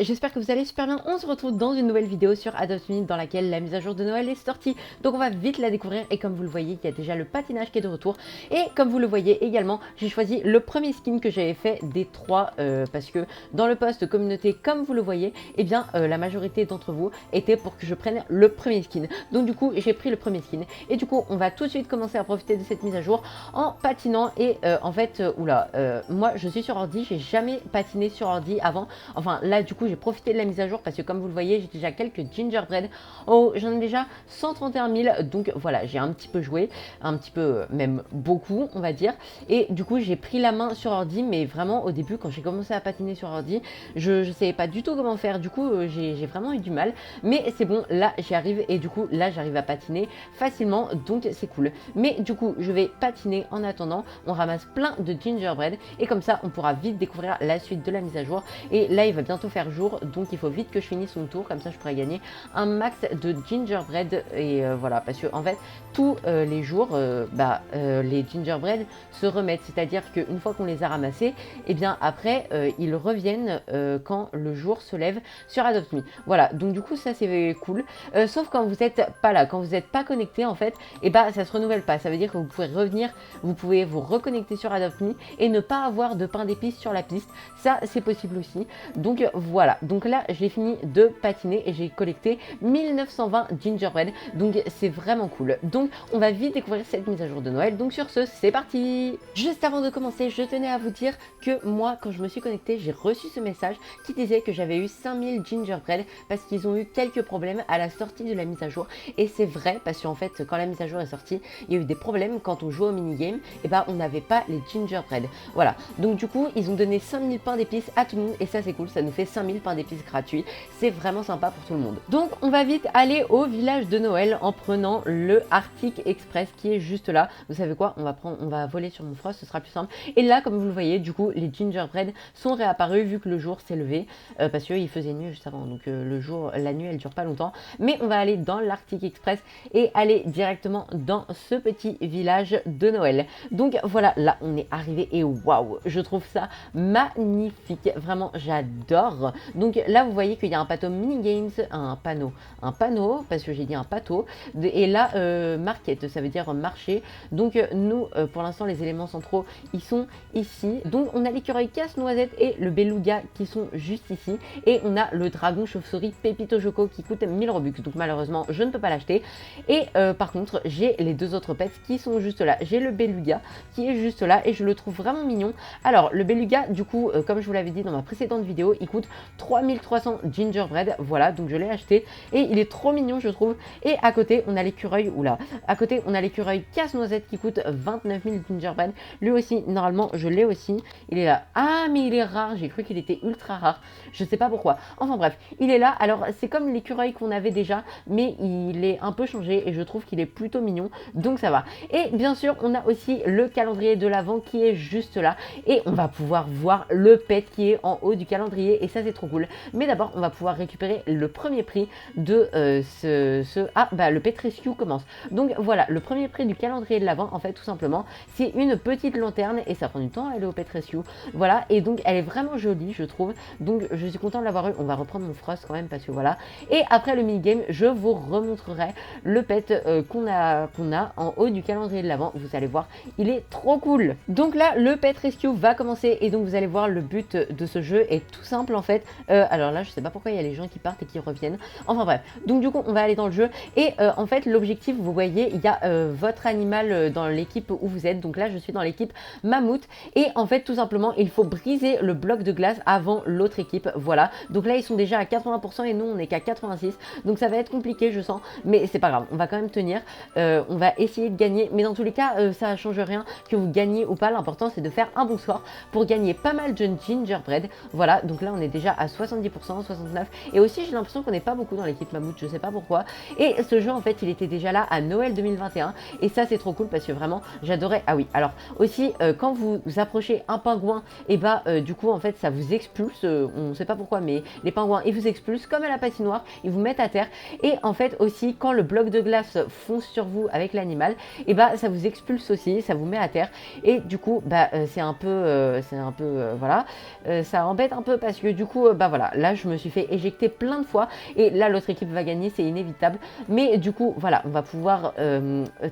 j'espère que vous allez super bien. On se retrouve dans une nouvelle vidéo sur Adopt Me dans laquelle la mise à jour de Noël est sortie. Donc on va vite la découvrir et comme vous le voyez, il y a déjà le patinage qui est de retour. Et comme vous le voyez également, j'ai choisi le premier skin que j'avais fait des trois parce que dans le post communauté, comme vous le voyez, eh bien la majorité d'entre vous était pour que je prenne le premier skin. Donc du coup, j'ai pris le premier skin. Et du coup, on va tout de suite commencer à profiter de cette mise à jour en patinant. Et en fait, moi je suis sur ordi, j'ai jamais patiné sur ordi avant. Enfin là du coup j'ai profité de la mise à jour parce que comme vous le voyez j'ai déjà quelques gingerbread. Oh, j'en ai déjà 131 000, donc voilà, j'ai un petit peu joué, un petit peu même beaucoup on va dire. Et du coup j'ai pris la main sur ordi, mais vraiment au début quand j'ai commencé à patiner sur ordi, je savais pas du tout comment faire. Du coup j'ai vraiment eu du mal, mais c'est bon, là j'y arrive et du coup là j'arrive à patiner facilement, donc c'est cool. Mais du coup je vais patiner en attendant, on ramasse plein de gingerbread et comme ça on pourra vite découvrir la suite de la mise à jour. Et là il va bientôt faire jour, donc il faut vite que je finisse mon tour, comme ça je pourrai gagner un max de gingerbread. Et voilà, parce que en fait tous les jours les gingerbread se remettent, c'est à dire qu'une fois qu'on les a ramassés, et bien après ils reviennent quand le jour se lève sur Adopt Me. Voilà, donc du coup ça c'est cool, sauf quand vous n'êtes pas là, quand vous n'êtes pas connecté en fait, et bah ça se renouvelle pas. Ça veut dire que vous pouvez revenir, vous pouvez vous reconnecter sur Adopt Me et ne pas avoir de pain d'épices sur la piste. Ça c'est possible aussi. Donc voilà, donc là j'ai fini de patiner et j'ai collecté 1920 gingerbread, donc c'est vraiment cool. Donc on va vite découvrir cette mise à jour de Noël. Donc sur ce, c'est parti. Juste avant de commencer, je tenais à vous dire que moi quand je me suis connectée, j'ai reçu ce message qui disait que j'avais eu 5000 gingerbread parce qu'ils ont eu quelques problèmes à la sortie de la mise à jour. Et c'est vrai parce qu'en fait quand la mise à jour est sortie, il y a eu des problèmes quand on jouait au minigame, et bah on n'avait pas les gingerbread. Voilà, donc du coup ils ont donné 5000 pains d'épices à tout le monde et ça c'est cool, ça nous fait 5000 pains d'épices gratuits, c'est vraiment sympa pour tout le monde. Donc on va vite aller au village de Noël en prenant le Arctic Express qui est juste là. Vous savez quoi, on va voler sur mon frost, ce sera plus simple. Et là comme vous le voyez, du coup les gingerbread sont réapparus vu que le jour s'est levé parce qu'il faisait nuit juste avant, donc la nuit elle dure pas longtemps. Mais on va aller dans l'Arctic Express et aller directement dans ce petit village de Noël. Donc voilà, là on est arrivé et waouh, je trouve ça magnifique, vraiment j'adore. Donc là vous voyez qu'il y a un panneau mini games, un panneau parce que j'ai dit un pâteau, et là market, ça veut dire marché. Donc nous pour l'instant les éléments centraux ils sont ici. Donc on a l'écureuil casse-noisette et le beluga qui sont juste ici, et on a le dragon chauve-souris Pépito Choco qui coûte 1000 robux, donc malheureusement je ne peux pas l'acheter. Et par contre j'ai les deux autres pets qui sont juste là. J'ai le beluga qui est juste là et je le trouve vraiment mignon. Alors le beluga du coup comme je vous l'avais dit dans ma précédente vidéo, il coûte 3300 gingerbread, voilà, donc je l'ai acheté et il est trop mignon je trouve. Et à côté on a l'écureuil, à côté on a l'écureuil casse-noisette qui coûte 29 000 gingerbread, lui aussi normalement je l'ai aussi, il est là. Ah mais il est rare, j'ai cru qu'il était ultra rare, je sais pas pourquoi, enfin bref il est là. Alors c'est comme l'écureuil qu'on avait déjà, mais il est un peu changé et je trouve qu'il est plutôt mignon, donc ça va. Et bien sûr on a aussi le calendrier de l'Avent qui est juste là et on va pouvoir voir le pet qui est en haut du calendrier et ça c'est trop cool. Mais d'abord on va pouvoir récupérer le premier prix de le Pet Rescue commence. Donc voilà, le premier prix du calendrier de l'Avent en fait tout simplement c'est une petite lanterne et ça prend du temps à aller au Pet Rescue. Voilà, et donc elle est vraiment jolie je trouve, donc je suis content de l'avoir eu. On va reprendre mon frost quand même parce que voilà. Et après le minigame je vous remontrerai le pet qu'on a en haut du calendrier de l'Avent. Vous allez voir, il est trop cool. Donc là le Pet Rescue va commencer et donc vous allez voir le but de ce jeu est tout simple en fait. Alors là je sais pas pourquoi il y a les gens qui partent et qui reviennent, enfin bref. Donc du coup on va aller dans le jeu et en fait l'objectif, vous voyez il y a votre animal dans l'équipe où vous êtes. Donc là je suis dans l'équipe mammouth et en fait tout simplement il faut briser le bloc de glace avant l'autre équipe. Voilà, donc là ils sont déjà à 80% et nous on est qu'à 86, donc ça va être compliqué je sens, mais c'est pas grave, on va quand même tenir. On va essayer de gagner, mais dans tous les cas ça change rien que vous gagnez ou pas, l'important c'est de faire un bon score pour gagner pas mal de gingerbread. Voilà, donc là on est déjà à 70%, 69, et aussi j'ai l'impression qu'on n'est pas beaucoup dans l'équipe mammouth, je sais pas pourquoi. Et ce jeu en fait il était déjà là à Noël Noël 2021 et ça c'est trop cool parce que vraiment j'adorais. Ah oui, alors aussi quand vous approchez un pingouin et bah du coup en fait ça vous expulse, on ne sait pas pourquoi mais les pingouins ils vous expulsent comme à la patinoire, ils vous mettent à terre et en fait aussi quand le bloc de glace fonce sur vous avec l'animal et bah ça vous expulse aussi, ça vous met à terre et du coup bah c'est un peu voilà, ça embête un peu parce que du coup bah voilà, là je me suis fait éjecter plein de fois et là l'autre équipe va gagner, c'est inévitable, mais du coup voilà, on va pouvoir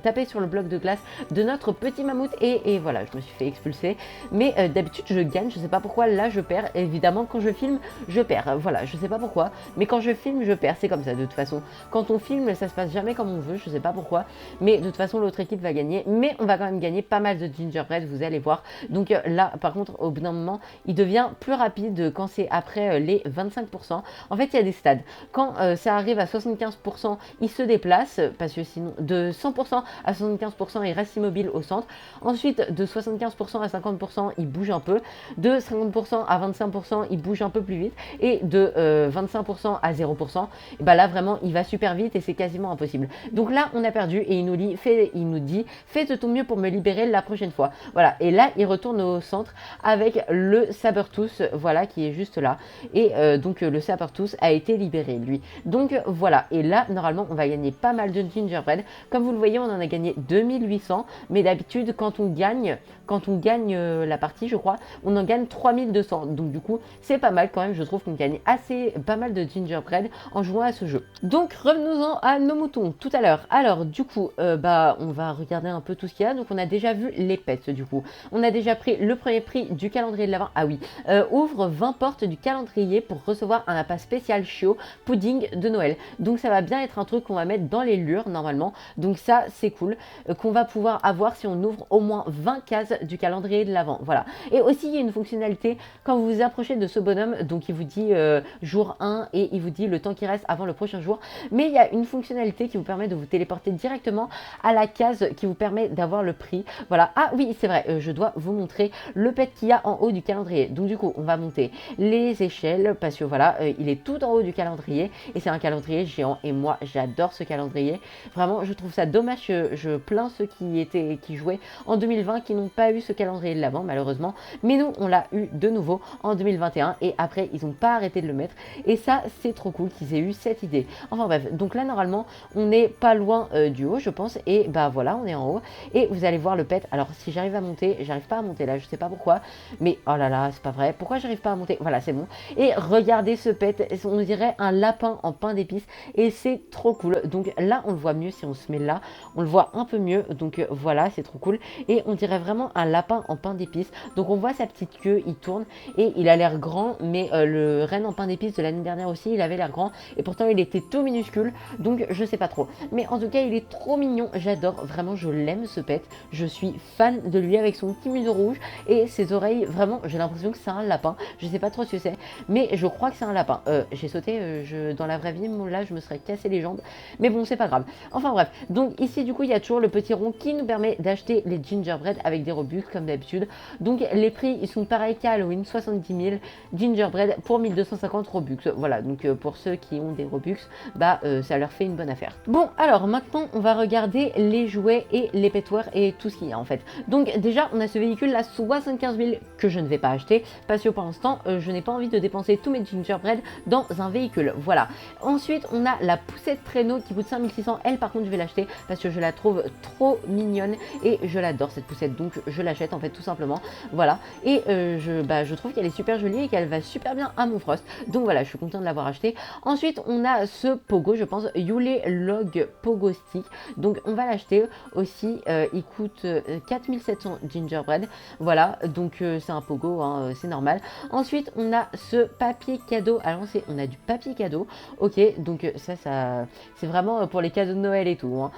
taper sur le bloc de glace de notre petit mammouth et voilà, je me suis fait expulser, mais d'habitude je gagne, je sais pas pourquoi, là je perds, évidemment quand je filme je perds, voilà, je sais pas pourquoi, mais quand je filme je perds, c'est comme ça de toute façon, quand on filme ça se passe jamais comme on veut, je sais pas pourquoi, mais de toute façon l'autre équipe va gagner, mais on va quand même gagner pas mal de gingerbread, vous allez voir, donc là par contre au bout d'un moment il devient plus rapide quand c'est après les 25%, en fait il y a des stades, quand ça arrive à 75%, il se déplace, parce que sinon de 100% à 75% il reste immobile au centre, ensuite de 75% à 50% il bouge un peu, de 50% à 25% il bouge un peu plus vite, et de 25% à 0%, et bah là vraiment il va super vite et c'est quasiment impossible. Donc là on a perdu et il nous dit fais de ton mieux pour me libérer la prochaine fois. Voilà, et là il retourne au centre avec le Sabertooth, voilà, qui est juste là, et donc le Sabertooth a été libéré lui. Donc voilà, et là normalement on va gagner pas mal de gingerbread, comme vous le voyez on en a gagné 2800, mais d'habitude quand on gagne la partie je crois, on en gagne 3200, donc du coup c'est pas mal quand même, je trouve qu'on gagne pas mal de gingerbread en jouant à ce jeu. Donc revenons-en à nos moutons tout à l'heure. Alors du coup bah on va regarder un peu tout ce qu'il y a, donc on a déjà vu les pets du coup, on a déjà pris le premier prix du calendrier de l'Avent, ah oui, ouvre 20 portes du calendrier pour recevoir un appât spécial chiot pudding de Noël, donc ça va bien être un truc qu'on va mettre dans les lures normalement, donc ça c'est cool, qu'on va pouvoir avoir si on ouvre au moins 20 cases du calendrier de l'Avent, voilà. Et aussi il y a une fonctionnalité quand vous vous approchez de ce bonhomme, donc il vous dit jour 1 et il vous dit le temps qui reste avant le prochain jour, mais il y a une fonctionnalité qui vous permet de vous téléporter directement à la case qui vous permet d'avoir le prix, voilà. Ah oui c'est vrai, je dois vous montrer le pet qu'il y a en haut du calendrier, donc du coup on va monter les échelles parce que voilà il est tout en haut du calendrier et c'est un calendrier géant et moi j'adore ce calendrier, vraiment je trouve ça dommage, je plains ceux qui jouaient en 2020 qui n'ont pas eu ce calendrier de l'Avent malheureusement, mais nous on l'a eu de nouveau en 2021 et après ils n'ont pas arrêté de le mettre et ça c'est trop cool qu'ils aient eu cette idée. Enfin bref, donc là normalement on n'est pas loin du haut je pense et bah voilà on est en haut et vous allez voir le pet. Alors si j'arrive à monter, j'arrive pas à monter là, je sais pas pourquoi, mais oh là là c'est pas vrai, pourquoi j'arrive pas à monter, voilà c'est bon. Et regardez ce pet, on dirait un lapin en pain d'épices et c'est trop cool. Donc là on le voit mieux si on se met là, on le voit un peu mieux, donc voilà c'est trop cool et on dirait vraiment un lapin en pain d'épices. Donc on voit sa petite queue, il tourne et il a l'air grand, mais le renne en pain d'épices de l'année dernière aussi il avait l'air grand et pourtant il était tout minuscule, donc je sais pas trop, mais en tout cas il est trop mignon, j'adore, vraiment je l'aime ce pet, je suis fan de lui avec son petit museau rouge et ses oreilles, vraiment j'ai l'impression que c'est un lapin, je sais pas trop ce que c'est mais je crois que c'est un lapin. J'ai sauté dans la vraie vie, là je me serais cassé les jambes, mais bon c'est pas grave. Enfin bref, donc ici du coup il y a toujours le petit rond qui nous permet d'acheter les gingerbread avec des Robux comme d'habitude. Donc les prix ils sont pareils qu'à Halloween, 70 000 gingerbread pour 1250 Robux. Voilà, donc pour ceux qui ont des Robux, bah ça leur fait une bonne affaire. Bon alors maintenant on va regarder les jouets et les petware et tout ce qu'il y a en fait. Donc déjà on a ce véhicule là 75 000 que je ne vais pas acheter parce que pour l'instant je n'ai pas envie de dépenser tous mes gingerbread dans un véhicule, voilà. Ensuite on a la poussette traîneau qui coûte 5600, elle par contre je vais l'acheter parce que je la trouve trop mignonne et je l'adore cette poussette, donc je l'achète en fait tout simplement, voilà. Et je trouve qu'elle est super jolie et qu'elle va super bien à mon Frost, donc voilà je suis contente de l'avoir acheté. Ensuite on a ce pogo, je pense Yule Log Pogo Stick, donc on va l'acheter aussi, il coûte 4700 gingerbread, voilà, donc c'est un pogo hein, c'est normal. Ensuite on a ce papier cadeau, alors on a du papier cadeau, ok, donc ça c'est vraiment pour les cadeaux de Noël et tout hein.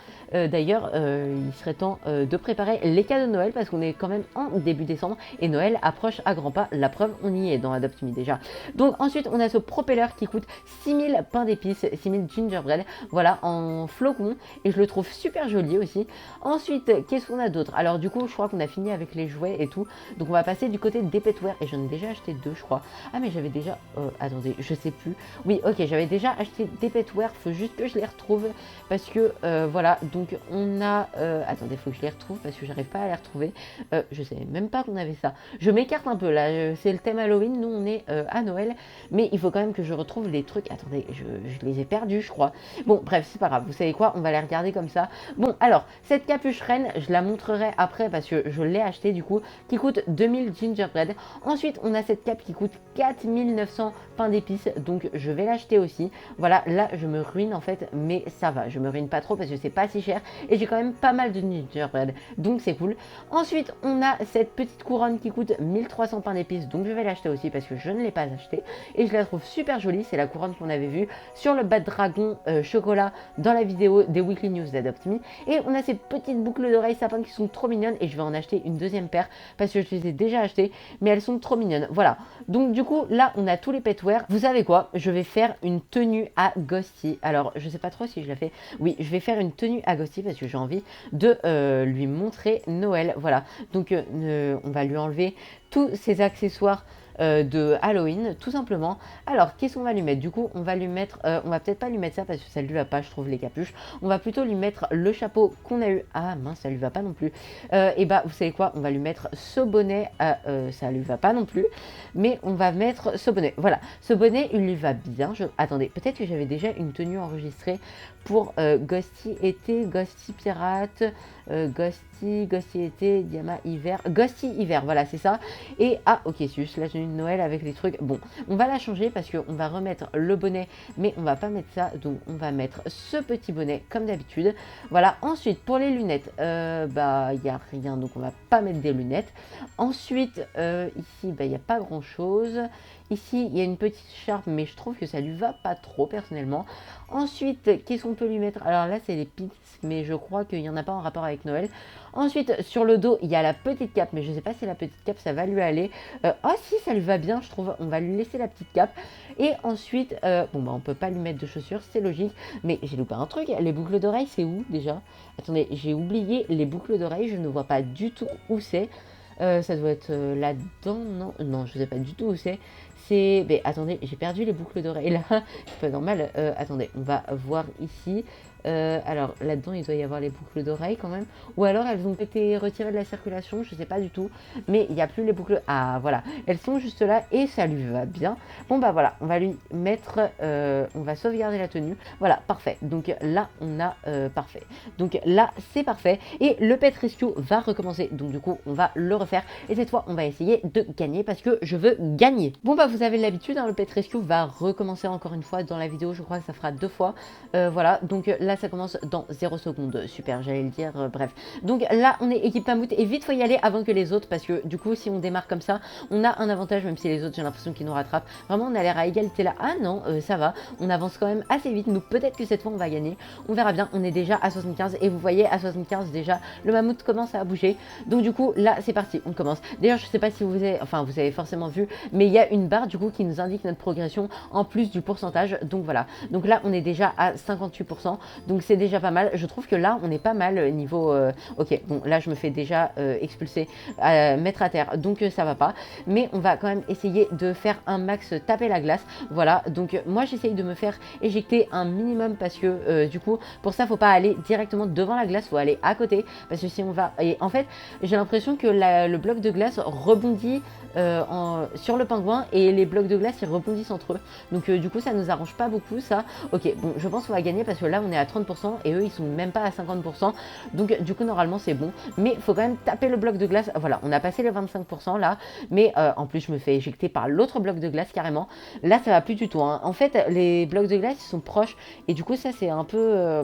D'ailleurs il serait temps de préparer les cadeaux de Noël parce qu'on est quand même en début décembre et Noël approche à grands pas, la preuve on y est dans Adopt Me déjà. Donc ensuite on a ce propeller qui coûte 6000 pains d'épices, 6000 gingerbread, voilà, en flocon et je le trouve super joli aussi. Ensuite qu'est-ce qu'on a d'autre? Alors du coup je crois qu'on a fini avec les jouets et tout, donc on va passer du côté des petware et j'en ai déjà acheté deux je crois. Ah mais j'avais déjà, attendez je sais plus, oui ok j'avais déjà acheté des petware, faut juste que je les retrouve parce que voilà, donc on a... attendez, il faut que je les retrouve parce que j'arrive pas à les retrouver. Je savais même pas qu'on avait ça. Je m'écarte un peu là, c'est le thème Halloween, nous on est à Noël, mais il faut quand même que je retrouve les trucs. Attendez, je les ai perdus, je crois. Bon, bref, c'est pas grave, vous savez quoi, on va les regarder comme ça. Bon, alors, cette capuche reine, je la montrerai après parce que je l'ai achetée du coup, qui coûte 2000 gingerbread. Ensuite, on a cette cape qui coûte 4900 pain d'épices, donc je vais l'acheter aussi. Voilà, là, je me ruine en fait, mais ça va, je me ruine pas trop parce que c'est pas si cher et j'ai quand même pas mal de gingerbread, donc c'est cool. Ensuite, on a cette petite couronne qui coûte 1300 pain d'épices, donc je vais l'acheter aussi parce que je ne l'ai pas acheté et je la trouve super jolie. C'est la couronne qu'on avait vue sur le bas de dragon chocolat dans la vidéo des Weekly News d'Adopt Me. Et on a ces petites boucles d'oreilles sapin qui sont trop mignonnes et je vais en acheter une deuxième paire parce que je les ai déjà achetées, mais elles sont trop mignonnes. Voilà, donc du coup là on a tous les petwear. Vous savez quoi, je vais faire une tenue à Ghosty. Alors je sais pas trop si je la fais. Oui, je vais faire une tenue à Ghosty parce que j'ai envie de lui montrer Noël. Voilà, donc on va lui enlever tous ses accessoires de Halloween, tout simplement. Alors, qu'est-ce qu'on va lui mettre? Du coup, on va lui mettre, on va peut-être pas lui mettre ça parce que ça lui va pas, je trouve, les capuches. On va plutôt lui mettre le chapeau qu'on a eu. Ah mince, ça lui va pas non plus. Et bah, vous savez quoi? On va lui mettre ce bonnet. Ça lui va pas non plus. Mais on va mettre ce bonnet. Voilà, ce bonnet, il lui va bien. Attendez, peut-être que j'avais déjà une tenue enregistrée pour Ghosty été, Ghosty pirate, Ghosty été, Diama hiver, Ghosty hiver, voilà c'est ça. Et ah ok, c'est juste la tenue de Noël avec les trucs. Bon, on va la changer parce qu'on va remettre le bonnet, mais on va pas mettre ça, donc on va mettre ce petit bonnet comme d'habitude. Voilà, ensuite pour les lunettes, bah il n'y a rien, donc on va pas mettre des lunettes. Ensuite, ici, bah il n'y a pas grand chose. Ici, il y a une petite charpe, mais je trouve que ça lui va pas trop personnellement. Ensuite, qu'est-ce qu'on peut lui mettre? Alors là, c'est les pins, mais je crois qu'il n'y en a pas en rapport avec Noël. Ensuite, sur le dos, il y a la petite cape, mais je ne sais pas si la petite cape, ça va lui aller. Ah si, ça lui va bien, je trouve. On va lui laisser la petite cape. Et ensuite, bon, bah, on peut pas lui mettre de chaussures, c'est logique. Mais j'ai loupé un truc. Les boucles d'oreilles, c'est où déjà? Attendez, j'ai oublié les boucles d'oreilles. Je ne vois pas du tout où c'est. Ça doit être là-dedans, non? Non, je ne sais pas du tout où c'est. C'est... Mais attendez, j'ai perdu les boucles d'oreilles là. C'est pas normal. Attendez, on va voir ici. Alors là-dedans, il doit y avoir les boucles d'oreilles quand même. Ou alors elles ont été retirées de la circulation, je sais pas du tout. Mais il n'y a plus les boucles. Ah voilà, elles sont juste là et ça lui va bien. Bon bah voilà, on va lui mettre... on va sauvegarder la tenue. Voilà, parfait. Donc là, on a... parfait. Donc là, c'est parfait. Et le Pet Rescue va recommencer. Donc du coup, on va le refaire. Et cette fois, on va essayer de gagner parce que je veux gagner. Bon bah vous avez l'habitude, hein, le Pet Rescue va recommencer encore une fois dans la vidéo. Je crois que ça fera 2 fois. Voilà, donc là, ça commence dans 0 secondes. Super, j'allais le dire, bref. Donc là, on est équipe Mammouth et vite, faut y aller avant que les autres parce que du coup, si on démarre comme ça, on a un avantage même si les autres, j'ai l'impression qu'ils nous rattrapent. Vraiment, on a l'air à égalité là. Ah non, ça va, on avance quand même assez vite. Nous, peut-être que cette fois, on va gagner. On verra bien, on est déjà à 75 et vous voyez, à 75 déjà, le Mammouth commence à bouger. Donc du coup, là, c'est parti, on commence. D'ailleurs, je sais pas si vous avez, enfin, vous avez forcément vu, mais il y a une barre du coup qui nous indique notre progression en plus du pourcentage. Donc voilà, donc là, on est déjà à 58%. Donc c'est déjà pas mal. Je trouve que là, on est pas mal niveau... ok, bon, là, je me fais déjà expulser, mettre à terre. Donc ça va pas. Mais on va quand même essayer de faire un max taper la glace. Voilà, donc moi, j'essaye de me faire éjecter un minimum parce que du coup, pour ça, faut pas aller directement devant la glace. Faut aller à côté parce que si on va... Et en fait, j'ai l'impression que le bloc de glace rebondit sur le pingouin et les blocs de glace, ils rebondissent entre eux. Donc du coup, ça nous arrange pas beaucoup, ça. Ok, bon, je pense qu'on va gagner parce que là, on est à 30% et eux, ils sont même pas à 50%. Donc du coup, normalement, c'est bon. Mais il faut quand même taper le bloc de glace. Voilà, on a passé les 25% là. Mais en plus, je me fais éjecter par l'autre bloc de glace carrément. Là, ça va plus du tout, hein. En fait, les blocs de glace, ils sont proches. Et du coup, ça, c'est un peu...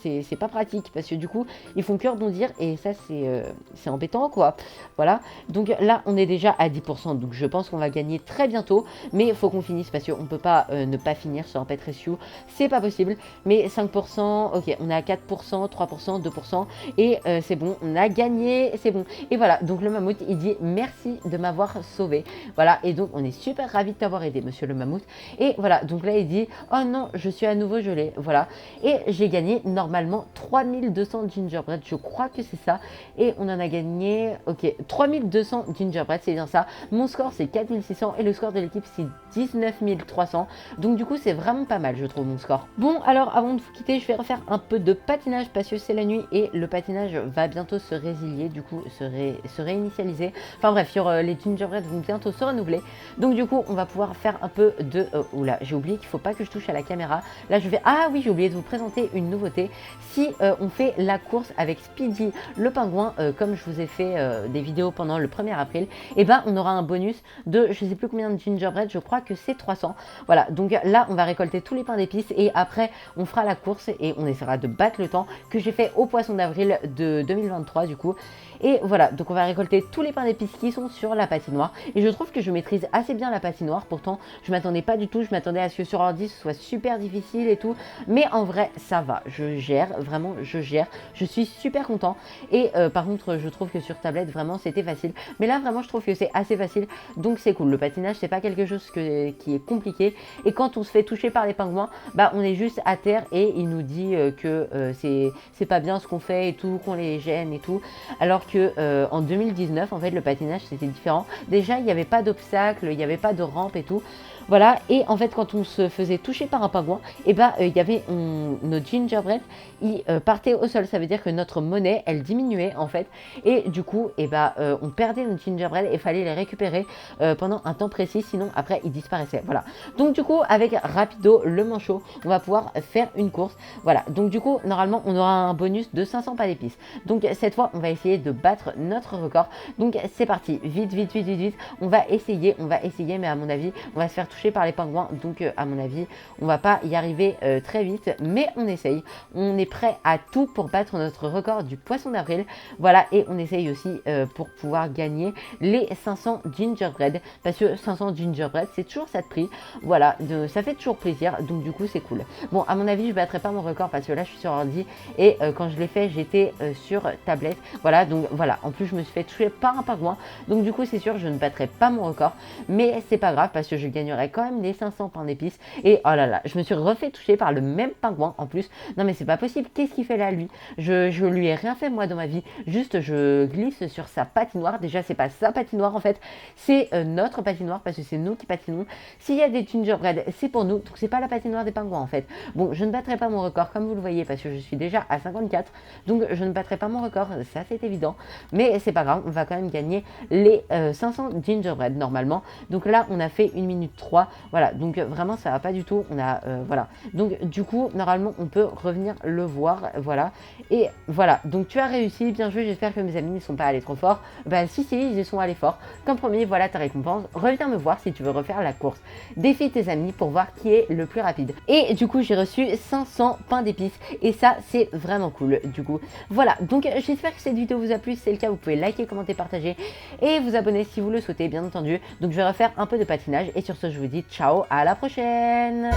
c'est pas pratique parce que du coup, ils font que rebondir. Et ça, c'est embêtant, quoi. Voilà. Donc là, on est déjà à 10%. Donc je pense qu'on va gagner très bientôt. Mais il faut qu'on finisse parce qu'on peut pas ne pas finir sur un Pet Rescue. C'est pas possible. Mais 5%, ok, on est à 4%, 3%, 2%. Et c'est bon, on a gagné, c'est bon. Et voilà, donc le Mammouth, il dit merci de m'avoir sauvé. Voilà, et donc on est super ravis de t'avoir aidé, monsieur le Mammouth. Et voilà, donc là, il dit oh non, je suis à nouveau gelé. Voilà, et j'ai gagné normalement 3200 gingerbread, je crois que c'est ça. Et on en a gagné, ok, 3200 gingerbread, c'est bien ça. Mon score, c'est 4600 et le score de l'équipe, c'est 19300. Donc du coup, c'est vraiment pas mal, je trouve, mon score. Bon, alors avant de vous quitter, je vais refaire un peu de patinage parce que c'est la nuit et le patinage va bientôt se résilier, du coup se réinitialiser. Enfin bref, les gingerbread vont bientôt se renouveler. Donc du coup, on va pouvoir faire un peu de... oula, j'ai oublié qu'il ne faut pas que je touche à la caméra. Là, je vais... Ah oui, j'ai oublié de vous présenter une nouveauté. Si on fait la course avec Speedy, le pingouin, comme je vous ai fait des vidéos pendant le 1er avril, et ben on aura un bonus de je sais plus combien de gingerbread, je crois que c'est 300. Voilà, donc là, on va récolter tous les pains d'épices et après, on fera la course et on essaiera de battre le temps que j'ai fait au poisson d'avril de 2023 du coup. Et voilà, donc on va récolter tous les pains d'épices qui sont sur la patinoire. Et je trouve que je maîtrise assez bien la patinoire. Pourtant, je m'attendais pas du tout. Je m'attendais à ce que sur ordi, ce soit super difficile et tout. Mais en vrai, ça va. Je gère, vraiment, je gère. Je suis super content. Et par contre, je trouve que sur tablette, vraiment, c'était facile. Mais là, vraiment, je trouve que c'est assez facile. Donc c'est cool. Le patinage, c'est pas quelque chose qui est compliqué. Et quand on se fait toucher par les pingouins, bah on est juste à terre et il nous dit que c'est pas bien ce qu'on fait et tout, qu'on les gêne et tout. Alors que en 2019, en fait, le patinage c'était différent. Déjà, il n'y avait pas d'obstacles, il n'y avait pas de rampe et tout. Voilà, et en fait, quand on se faisait toucher par un pingouin, et ben il y avait notre gingerbread, il partait au sol. Ça veut dire que notre monnaie, elle diminuait en fait. Et du coup, et ben on perdait notre gingerbread et il fallait les récupérer pendant un temps précis, sinon après ils disparaissaient. Voilà. Donc du coup, avec Rapido, le manchot, on va pouvoir faire une course. Voilà. Donc du coup, normalement, on aura un bonus de 500 pas d'épices. Donc cette fois, on va essayer de battre notre record. Donc c'est parti. Vite, vite, vite, vite, vite. On va essayer, mais à mon avis, on va se faire toucher par les pingouins. Donc à mon avis, on va pas y arriver très vite, mais on essaye. On est prêt à tout pour battre notre record du poisson d'avril. Voilà, et on essaye aussi pour pouvoir gagner les 500 gingerbread. Parce que 500 gingerbread, c'est toujours ça de prix. Voilà, ça fait toujours plaisir. Donc du coup, c'est cool. Bon, à mon avis, je battrai pas mon record parce que là, je suis sur ordi. Et quand je l'ai fait, j'étais sur tablette. Voilà, donc voilà. En plus, je me suis fait toucher par un pingouin. Donc du coup, c'est sûr, je ne battrai pas mon record. Mais c'est pas grave parce que je gagnerai quand même les 500 pains d'épices. Et oh là là, je me suis refait toucher par le même pingouin en plus. Non mais c'est pas possible. Qu'est-ce qu'il fait là, lui? Je lui ai rien fait moi dans ma vie. Juste, je glisse sur sa patinoire. Déjà, c'est pas sa patinoire en fait. C'est notre patinoire parce que c'est nous qui patinons. S'il y a des gingerbread, c'est pour nous. Donc c'est pas la patinoire des pingouins en fait. Bon, je ne battrai pas mon record comme vous le voyez parce que je suis déjà à 54. Donc je ne battrai pas mon record. Ça c'est évident. Mais c'est pas grave. On va quand même gagner les 500 gingerbread normalement. Donc là, on a fait 1 minute 3. Voilà. Donc vraiment, ça va pas du tout. On a voilà. Donc du coup, normalement, on peut revenir le voir. Voilà. Et voilà. Donc tu as réussi. Bien joué. J'espère que mes amis ne sont pas allés trop fort. Ben si, ils y sont allés fort. Comme promis, voilà ta récompense. Reviens me voir si tu veux refaire la course. Défie tes amis pour voir qui est le plus rapide. Et du coup, j'ai reçu 500 pains d'épices. Et ça, c'est vraiment cool. Du coup, voilà. Donc j'espère que cette vidéo vous a plu. Si c'est le cas, vous pouvez liker, commenter, partager et vous abonner si vous le souhaitez, bien entendu. Donc je vais refaire un peu de patinage. Et sur ce, je vous dis ciao, à la prochaine.